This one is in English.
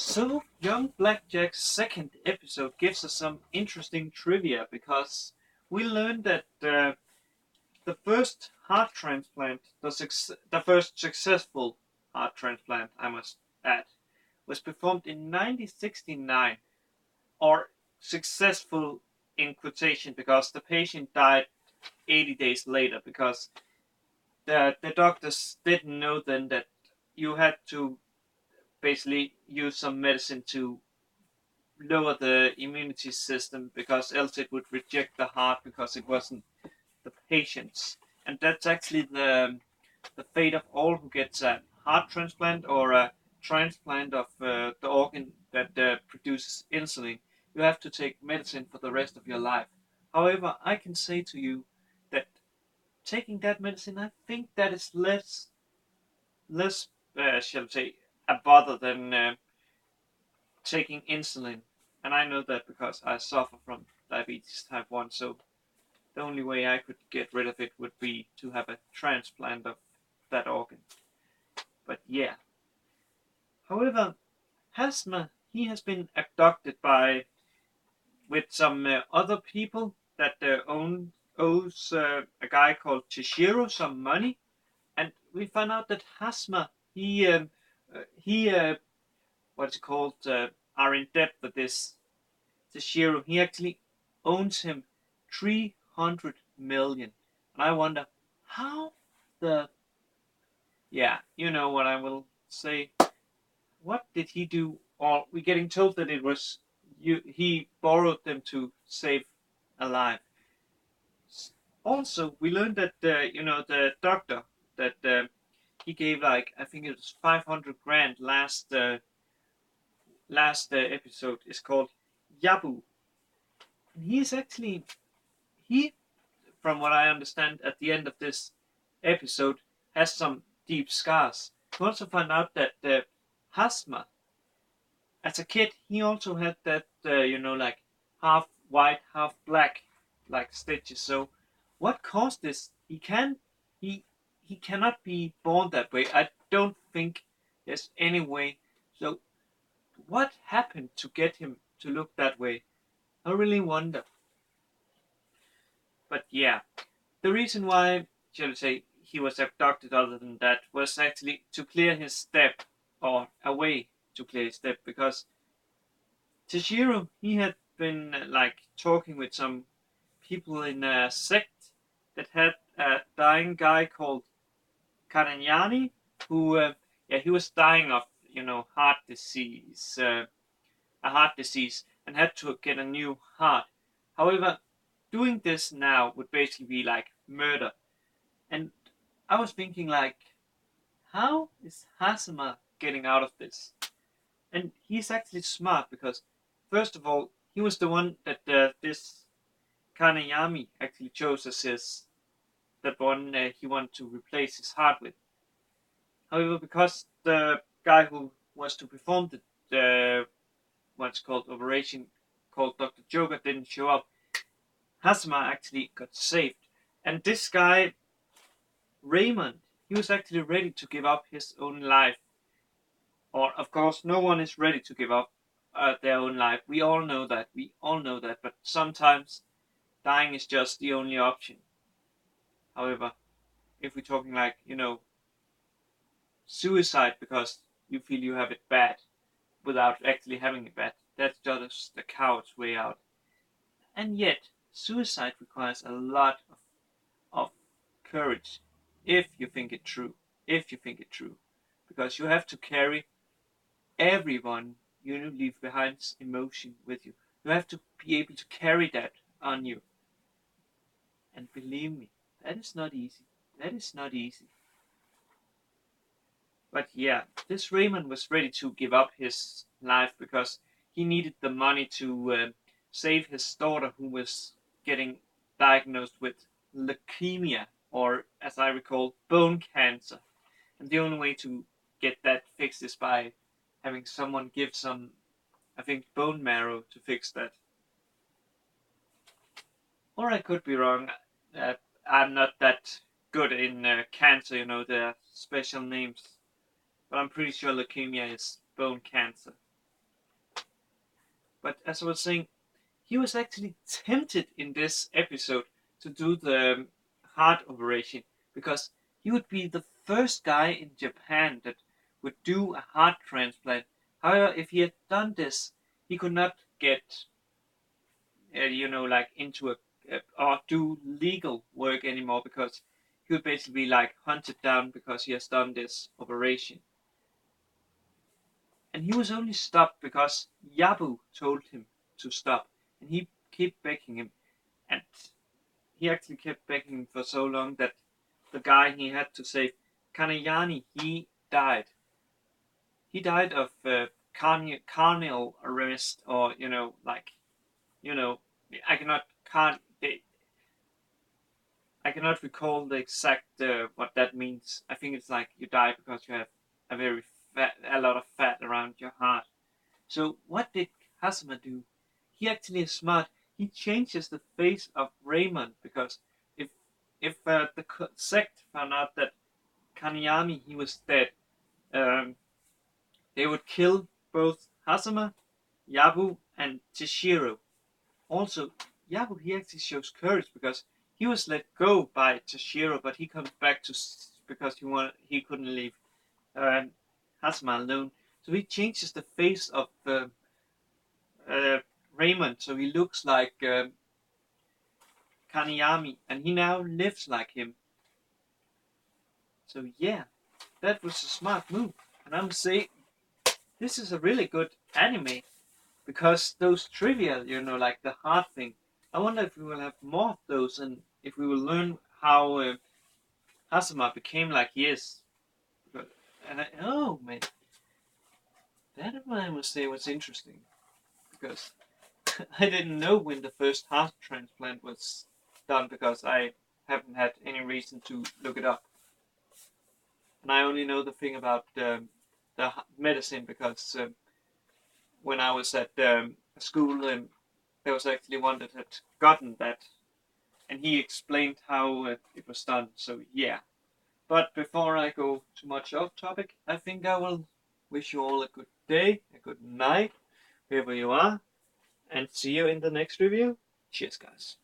So, Young Blackjack's second episode gives us some interesting trivia because we learned that the first heart transplant, the first successful heart transplant, I must add, was performed in 1969, or successful in quotation because the patient died 80 days later because the doctors didn't know then that you had to basically use some medicine to lower the immunity system because else it would reject the heart because it wasn't the patient's. And that's actually the fate of all who gets a heart transplant or a transplant of the organ that produces insulin. You have to take medicine for the rest of your life. However, I can say to you that taking that medicine, I think that is less shall we say, a bother than taking insulin, and I know that because I suffer from diabetes type 1, so the only way I could get rid of it would be to have a transplant of that organ. But yeah. However, Hasma, he has been abducted by with some other people that owes a guy called Chishiro some money, and we found out that Hasma he what's it called are in debt with this Shiro. He actually owns him 300 million. And I wonder how the, yeah, you know what I will say. What did he do? Or we're getting told that it was he borrowed them to save a life. Also, we learned that the doctor that he gave, like, I think it was 500 grand last episode, is called Yabu. And he's actually he from what I understand, at the end of this episode, has some deep scars. We also find out that Hasma, as a kid, he also had that, like half white, half black, like stitches. So, what caused this? He, he cannot be born that way. I don't think there's any way. So, what happened to get him to look that way? I really wonder. But yeah, the reason why, shall we say, he was abducted other than that was actually to clear his step, or a way to clear his step, because Tashiro, he had been like talking with some people in a sect that had a dying guy called Karanyani, who, yeah, he was dying of, heart disease, a heart disease, and had to get a new heart. However, doing this now would basically be like murder. And I was thinking, like, how is Hazame getting out of this? And he's actually smart because, first of all, he was the one that this Kanayami actually chose as that one he wanted to replace his heart with. However, because the guy who was to perform the what's called operation called Dr. Joker didn't show up, Hazama actually got saved. And this guy, Raymond, he was actually ready to give up his own life. Or, of course, no one is ready to give up their own life. We all know that. We all know that. But sometimes dying is just the only option. However, if we're talking like, suicide because you feel you have it bad without actually having it bad, that's just the coward's way out. And yet, suicide requires a lot of courage if you think it true. If you think it true. Because you have to carry everyone you leave behind's emotion with you. You have to be able to carry that on you. And believe me, that is not easy. That is not easy. But yeah, this Raymond was ready to give up his life because he needed the money to save his daughter, who was getting diagnosed with leukemia, or as I recall, bone cancer. And the only way to get that fixed is by having someone give some, I think, bone marrow to fix that. Or I could be wrong. Uh, I'm not that good in cancer, the special names. But I'm pretty sure leukemia is bone cancer. But as I was saying, he was actually tempted in this episode to do the heart operation because he would be the first guy in Japan that would do a heart transplant. However, if he had done this, he could not get, like into or do legal work anymore because he would basically be like hunted down because he has done this operation. And he was only stopped because Yabu told him to stop, and he kept begging him, and he actually kept begging for so long that the guy he had to save, Kanayani, he died. He died of carnal arrest, or you know, I cannot can't I cannot recall the exact what that means. I think it's like you die because you have a lot of fat around your heart. So what did Hazame do? He actually is smart. He changes the face of Raymond because if the sect found out that Kaniyami he was dead, um, they would kill both Hazama, Yabu, and Tishiro. Also, Yabu he actually shows courage because he was let go by Tashiro, but he comes back because he couldn't leave um, Hazama alone. So he changes the face of uh, Raymond, so he looks like Kaniyami, and he now lives like him. So yeah, that was a smart move, and I'm saying this is a really good anime because those trivia, like the hard thing. I wonder if we will have more of those, and if we will learn how Hasama became like he is. Oh man, that I must say was interesting because I didn't know when the first heart transplant was done because I haven't had any reason to look it up, and I only know the thing about the medicine because when I was at school, there was actually one that had gotten that, and he explained how it was done. So yeah. But before I go too much off topic, I think I will wish you all a good day, a good night, wherever you are, and see you in the next review. Cheers, guys.